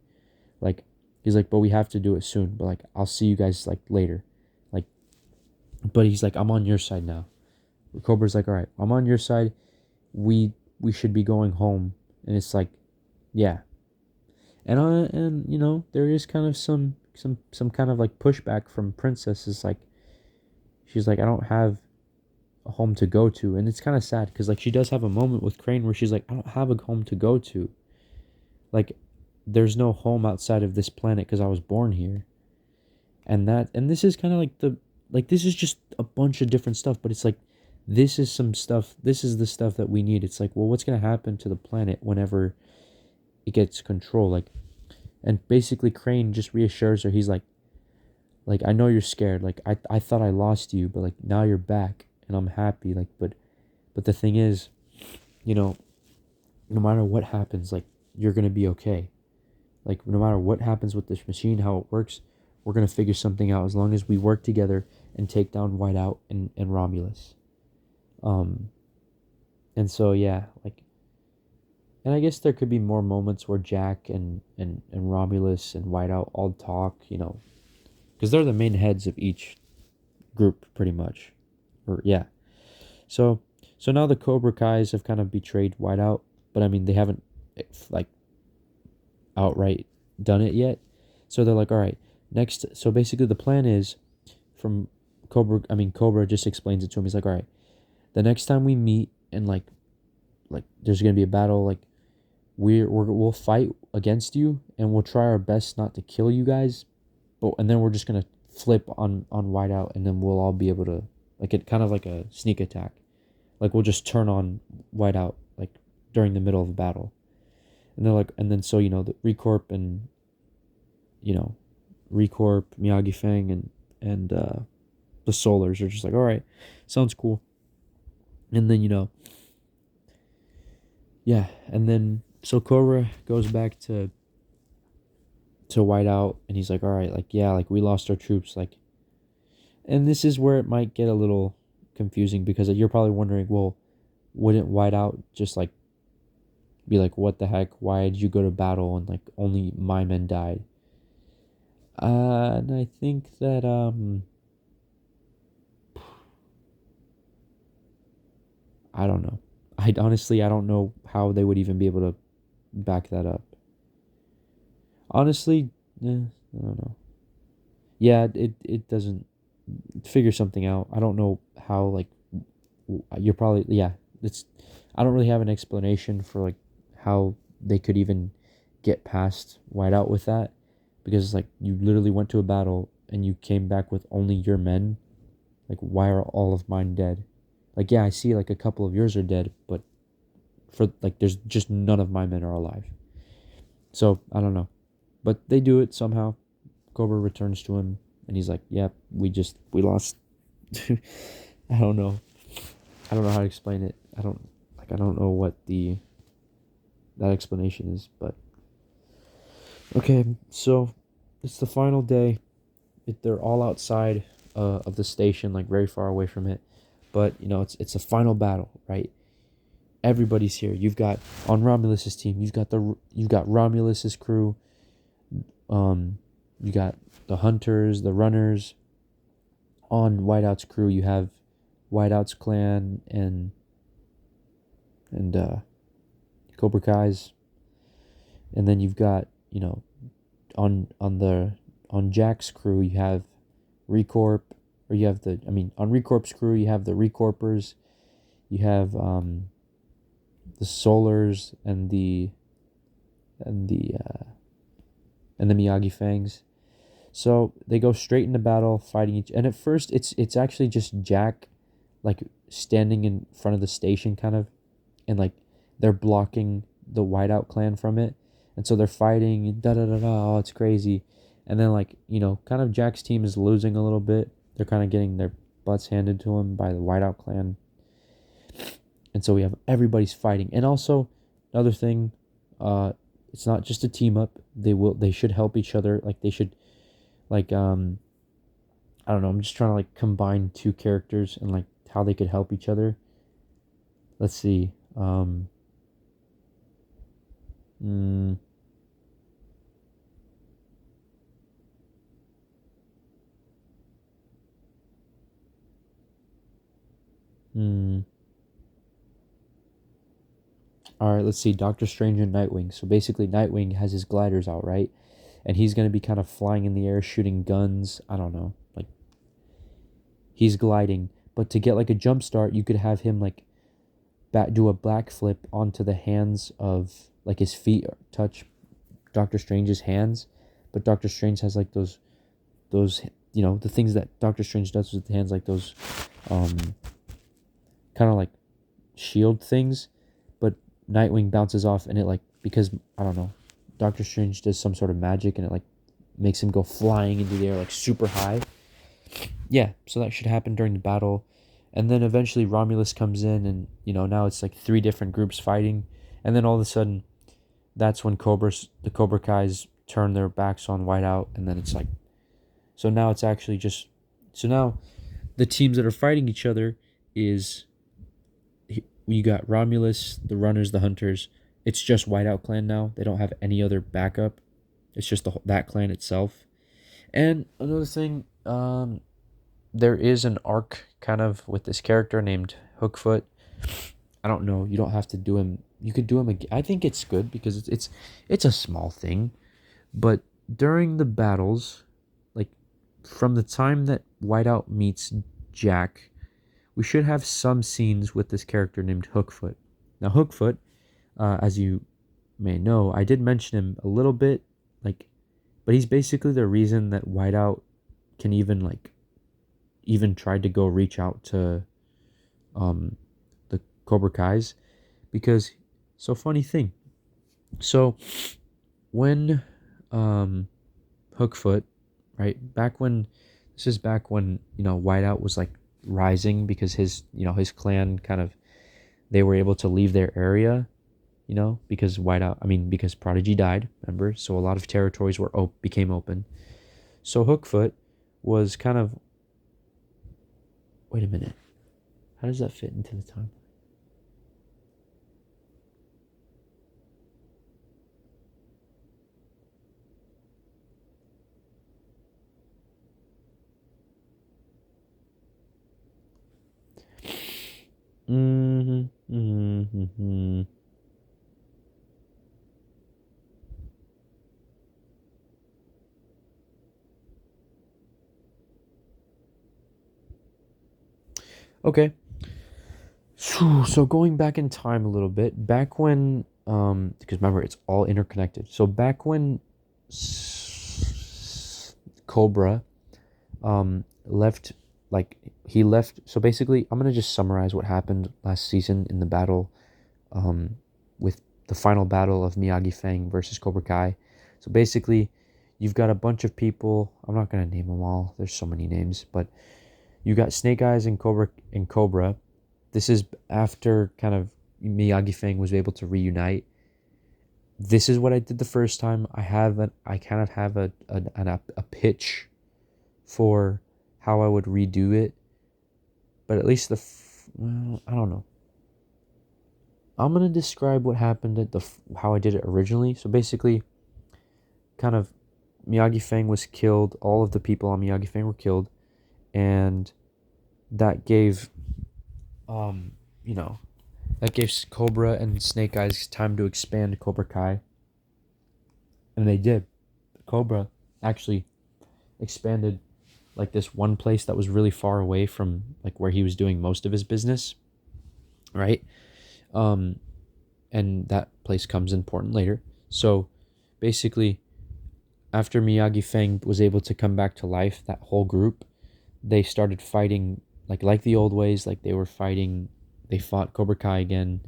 Like he's like, but we have to do it soon. But like I'll see you guys like later. Like, but he's like, I'm on your side now. Cobra's like, all right, I'm on your side. We should be going home. And it's like, yeah. And there is kind of some kind of like pushback from Princess. Is like, she's like, I don't have a home to go to. And it's kind of sad because like she does have a moment with Crane where she's like, I don't have a home to go to. Like there's no home outside of this planet because I was born here. And this is kind of like this is just a bunch of different stuff, but it's like this is the stuff that we need. It's like, well, what's going to happen to the planet whenever it gets control? Like, and basically Crane just reassures her. He's like, I know you're scared. Like, I thought I lost you, but like now you're back and I'm happy. Like, but the thing is, no matter what happens, like you're gonna be okay. Like no matter what happens with this machine, how it works, we're gonna figure something out as long as we work together and take down Whiteout and Romulus. Um, and so yeah, like, and I guess there could be more moments where Jack and Romulus and Whiteout all talk, because they're the main heads of each group, pretty much. Or yeah. So so now the Cobra Kais have kind of betrayed Whiteout, but I mean they haven't like outright done it yet. So they're like, all right, next. So basically the plan is from Cobra just explains it to him. He's like, all right, the next time we meet and like there's gonna be a battle, like we'll fight against you and we'll try our best not to kill you guys, but and then we're just gonna flip on Whiteout and then we'll all be able to like it kind of like a sneak attack. Like we'll just turn on Whiteout like during the middle of a battle. And they're like, and then so the Recorp and you know Recorp, Miyagi Fang and the Solars are just like, all right, sounds cool. And then yeah, and then so Cobra goes back to Whiteout and he's like, all right, like yeah, like we lost our troops, like, and this is where it might get a little confusing because you're probably wondering, well, wouldn't Whiteout just like be like, what the heck? Why did you go to battle and like only my men died? And I think that I don't know. I don't know how they would even be able to back that up. Honestly, I don't know. Yeah, it doesn't figure something out. I don't know how like you're probably yeah. It's I don't really have an explanation for like how they could even get past Whiteout with that because it's like you literally went to a battle and you came back with only your men. Like why are all of mine dead? Like yeah, I see like a couple of yours are dead, but for like there's just none of my men are alive. So I don't know, but they do it somehow. Cobra returns to him, and he's like, "Yep, we lost." I don't know. I don't know how to explain it. I don't know what the that explanation is, but okay. So it's the final day. They're all outside of the station, like very far away from it, but it's a final battle, right? Everybody's here. You've got on Romulus's team. You've got Romulus's crew. You got the hunters, the runners. On Whiteout's crew, you have Whiteout's clan and Cobra Kai's, and then you've got on Jack's crew you have Recorp, or you have on Recorp's crew you have the Recorpers, you have the Solars and the Miyagi Fangs. So they go straight into battle, fighting each. And at first, it's actually just Jack, like standing in front of the station, kind of, and like they're blocking the Whiteout clan from it, and so they're fighting. Da da da da. Oh, it's crazy. And then like kind of Jack's team is losing a little bit. They're kind of getting their butts handed to them by the Whiteout clan, and so we have everybody's fighting. And also another thing, it's not just a team up. They should help each other. Like they should. Like I don't know, I'm just trying to like combine two characters and like how they could help each other. Let's see. Mm, mm. All right, let's see. Doctor Strange and Nightwing. So basically Nightwing has his gliders out, right? And he's going to be kind of flying in the air shooting guns. I don't know. Like he's gliding, but to get like a jump start, you could have him like do a backflip onto the hands of like his feet touch Doctor Strange's hands, but Doctor Strange has like those the things that Doctor Strange does with the hands, like those um kind of like shield things, but Nightwing bounces off and it like because I don't know, Doctor Strange does some sort of magic and it like makes him go flying into the air like super high. Yeah, so that should happen during the battle. And then eventually Romulus comes in and now it's like three different groups fighting, and then all of a sudden that's when the Cobra Kai's turn their backs on Whiteout, and then it's like, so now it's actually just, so now the teams that are fighting each other is, you got Romulus, the Runners, the Hunters. It's just Whiteout clan now. They don't have any other backup. It's just that clan itself. And another thing, there is an arc kind of with this character named Hookfoot. I don't know. You don't have to do him. You could do him again. I think it's good because it's a small thing, but during the battles, like from the time that Whiteout meets Jack, we should have some scenes with this character named Hookfoot. Now, Hookfoot, as you may know, I did mention him a little bit, like, but he's basically the reason that Whiteout can even tried to go reach out to um the Cobra Kai's, because, so funny thing. So when Hookfoot, right, back when, this is back when, Whiteout was like rising, because his clan kind of, they were able to leave their area, because because Prodigy died, remember? So a lot of territories became open. So Hookfoot was kind of, wait a minute, how does that fit into the time? Mm-hmm, mm-hmm, mm-hmm. Okay. So going back in time a little bit, back when, because remember, it's all interconnected. So back when Cobra left, like, he left. So basically, I'm gonna just summarize what happened last season in the battle, with the final battle of Miyagi Fang versus Cobra Kai. So basically, you've got a bunch of people. I'm not gonna name them all. There's so many names, but you got Snake Eyes and Cobra. This is after kind of Miyagi Fang was able to reunite. This is what I did the first time. I kind of have a pitch for how I would redo it, but at least well, I don't know. I'm gonna describe what happened at how I did it originally. So basically, kind of, Miyagi Fang was killed. All of the people on Miyagi Fang were killed, and that gave, um, you know, that gave Cobra and Snake Eyes time to expand Cobra Kai, and they did. Cobra actually expanded like this one place that was really far away from like where he was doing most of his business, right? Um, and that place comes important later. So basically, after Miyagi Fang was able to come back to life, that whole group, they started fighting like the old ways, like they fought Cobra Kai again,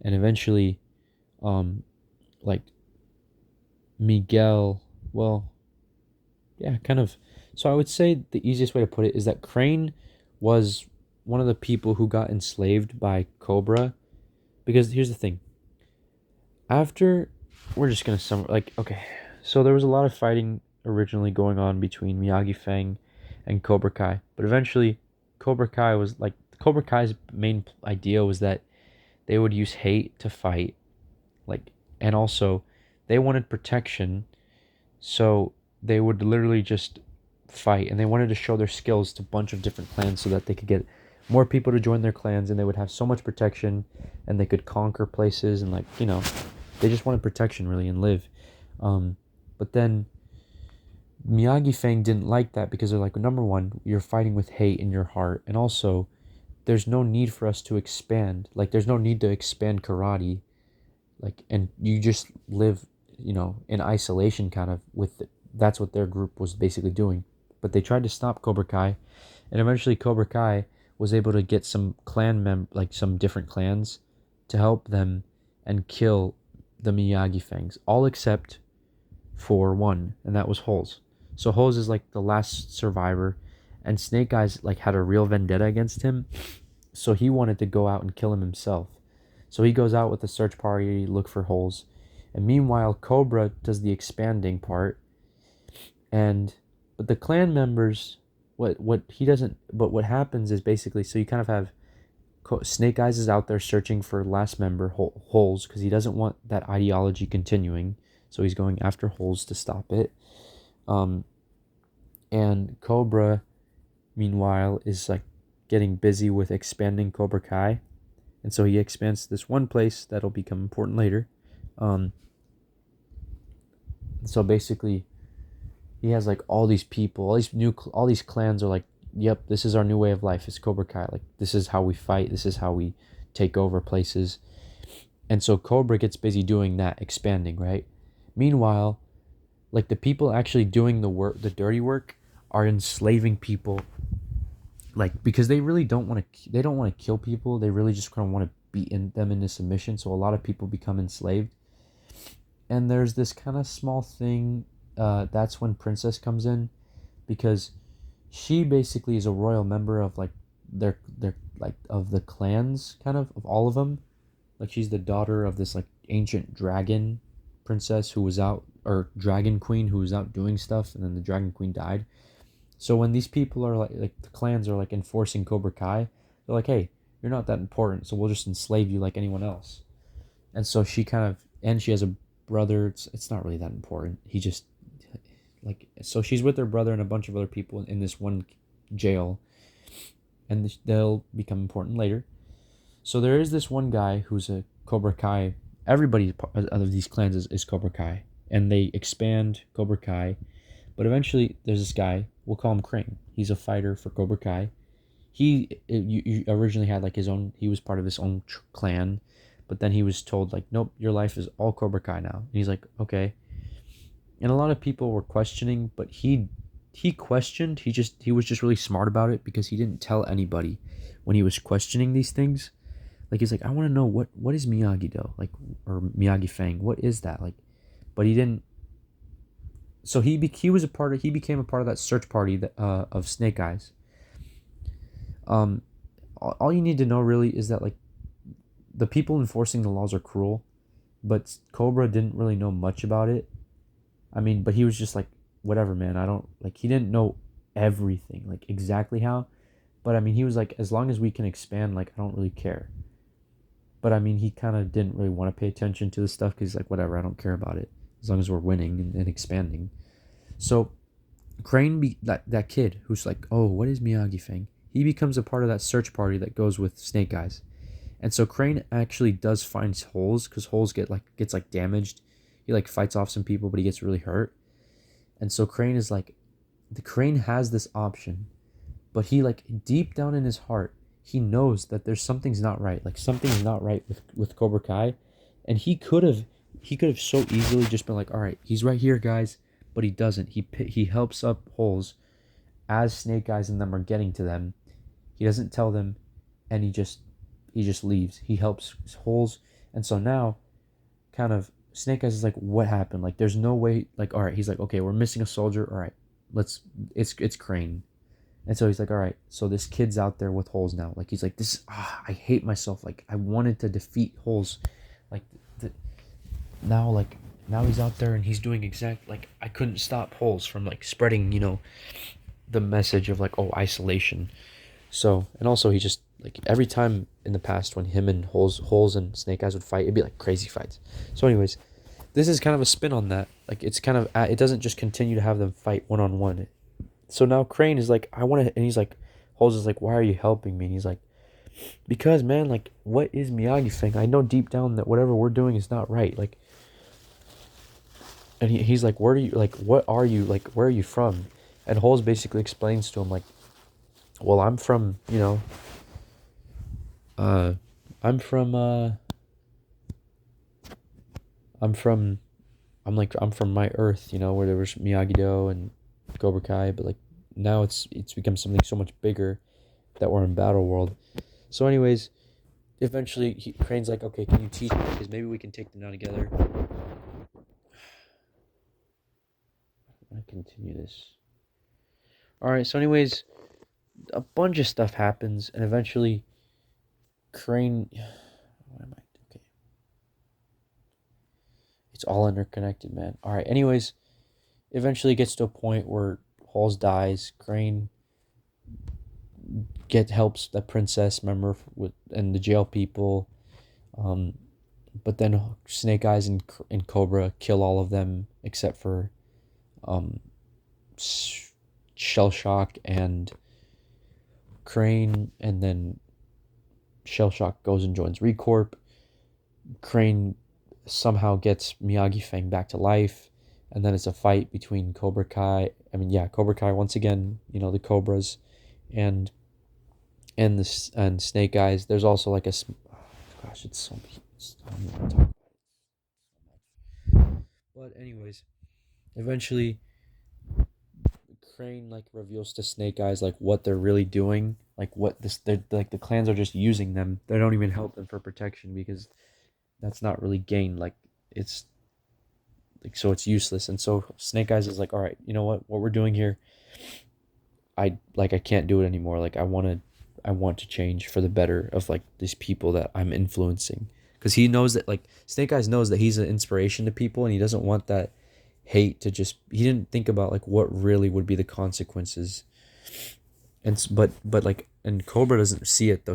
and eventually, um, like Miguel, well, yeah, kind of. So I would say the easiest way to put it is that Crane was one of the people who got enslaved by Cobra, because here's the thing. After, we're just gonna okay, so there was a lot of fighting originally going on between Miyagi Fang and Cobra Kai, but eventually Cobra Kai's main idea was that they would use hate to fight, like, and also they wanted protection, so they would literally just fight, and they wanted to show their skills to a bunch of different clans so that they could get more people to join their clans, and they would have so much protection, and they could conquer places, and they just wanted protection really and live. But then Miyagi Fang didn't like that, because they're like, number one, you're fighting with hate in your heart, and also there's no need for us to expand. Like, there's no need to expand karate, like, and you just live, in isolation, kind of, that's what their group was basically doing. But they tried to stop Cobra Kai, and eventually Cobra Kai was able to get some some different clans to help them and kill the Miyagi Fangs, all except for one, and that was Holes. So Holes is like the last survivor, and Snake Eyes like had a real vendetta against him, so he wanted to go out and kill him himself. So he goes out with a search party, look for Holes, And meanwhile, Cobra does the expanding part, and but the clan members, what he doesn't. But what happens is basically, so you kind of have Snake Eyes is out there searching for last member Holes because he doesn't want that ideology continuing, so he's going after Holes to stop it. Um, and Cobra, meanwhile, is like getting busy with expanding Cobra Kai, and so he expands to this one place that'll become important later. Um, so basically, he has like all these people, all these clans are like, yep, this is our new way of life. It's Cobra Kai. Like this is how we fight. This is how we take over places. And so Cobra gets busy doing that, expanding, right? Meanwhile, like the people actually doing the work, the dirty work, are enslaving people. Like because they really don't want to, they don't want to kill people. They really just kind of want to beat them into submission. So a lot of people become enslaved. And there's this kind of small thing. That's when Princess comes in, because she basically is a royal member of like their like of the clans, kind of all of them. Like she's the daughter of this like ancient dragon princess who was out, or dragon queen who was out doing stuff, and then the dragon queen died. So when these people are like the clans are like enforcing Cobra Kai, they're like, hey, you're not that important, so we'll just enslave you like anyone else. And so she kind of, and she has a brother. It's not really that important. He just like, so she's with her brother and a bunch of other people in this one jail, and they'll become important later. So there is this one guy who's a Cobra Kai. Everybody out of these clans is Cobra Kai, and they expand Cobra Kai. But eventually, there's this guy. We'll call him Crane. He's a fighter for Cobra Kai. You originally had like his own. He was part of his own clan, but then he was told like, nope, your life is all Cobra Kai now. And he's like, okay. And a lot of people were questioning, but he questioned. He was just really smart about it because he didn't tell anybody when he was questioning these things. Like he's like, I want to know what is Miyagi Do, like, or Miyagi Fang. What is that like? But he didn't. So he was a part of, he became a part of that search party that of Snake Eyes. Um, all you need to know really is that like the people enforcing the laws are cruel, but Cobra didn't really know much about it. I mean, but he was just like, whatever, man. I don't like. He didn't know everything, like exactly how, but I mean, he was like, as long as we can expand, like I don't really care. But I mean, he kind of didn't really want to pay attention to the stuff because he's like, whatever, I don't care about it as long as we're winning and expanding. So that kid who's like, oh, what is Miyagi Fang? He becomes a part of that search party that goes with Snake Eyes. And so Crane actually does find Holes because Holes gets like damaged. He like fights off some people, but he gets really hurt. And so Crane is like, the Crane has this option, but he like deep down in his heart, he knows that there's something's not right. Like something's not right with Cobra Kai, and he could have so easily just been like, all right, he's right here, guys, but he doesn't. He helps up Holes as Snake Eyes and them are getting to them. He doesn't tell them, and he just leaves. He helps Holes, and so now, kind of Snake Eyes is like, what happened? Like, there's no way. Like, all right, he's like, okay, we're missing a soldier. All right, let's. It's Crane. And so he's like, all right, so this kid's out there with Holes now. Like, he's like, I hate myself. Like, I wanted to defeat Holes. Like, the, now, like, now he's out there and he's doing like, I couldn't stop Holes from, like, spreading, the message of, like, oh, isolation. So, and also he just, like, every time in the past when him and Holes and Snake Eyes would fight, it'd be, like, crazy fights. So, anyways, this is kind of a spin on that. Like, it's kind of, it doesn't just continue to have them fight one-on-one. So now Crane is like, I want to, and he's like, Holes is like, why are you helping me? And he's like, because, man, like, what is Miyagi thing? I know deep down that whatever we're doing is not right. Like, and he's like, where do you, like, what are you, like, where are you from? And Holes basically explains to him, like, well, I'm from, uh, I'm from, I'm from, I'm from my Earth, where there was Miyagi Do and Cobra Kai, but like now it's become something so much bigger that we're in Battle World. So, anyways, eventually Crane's like, okay, can you teach me? Because maybe we can take them down together. I continue this. All right. So, anyways, a bunch of stuff happens, and eventually, Crane. What am I? Okay. It's all interconnected, man. All right. Anyways, eventually it gets to a point where Halls dies. Crane helps the princess, member with and the jail people. Um, but then Snake Eyes and Cobra kill all of them except for um, Shell Shock and Crane, and then Shell Shock goes and joins Recorp. Crane somehow gets Miyagi Fang back to life, and then it's a fight between Cobra Kai. I mean, yeah, Cobra Kai once again. You know, the Cobras, and and Snake Eyes. There's also like oh, gosh, it's so. I don't even want to talk about it. But anyways, eventually Crane like reveals to Snake Eyes like what they're really doing, like what this they're like the clans are just using them. They don't even help them for protection because that's not really gained. Like it's like so it's useless. And so Snake Eyes is like, all right, you know what we're doing here. I can't do it anymore. Like I want to change for the better of like these people that I'm influencing. Because he knows that like Snake Eyes knows that he's an inspiration to people, and he doesn't want that hate to just. He didn't think about like what really would be the consequences. And but like and Cobra doesn't see it though.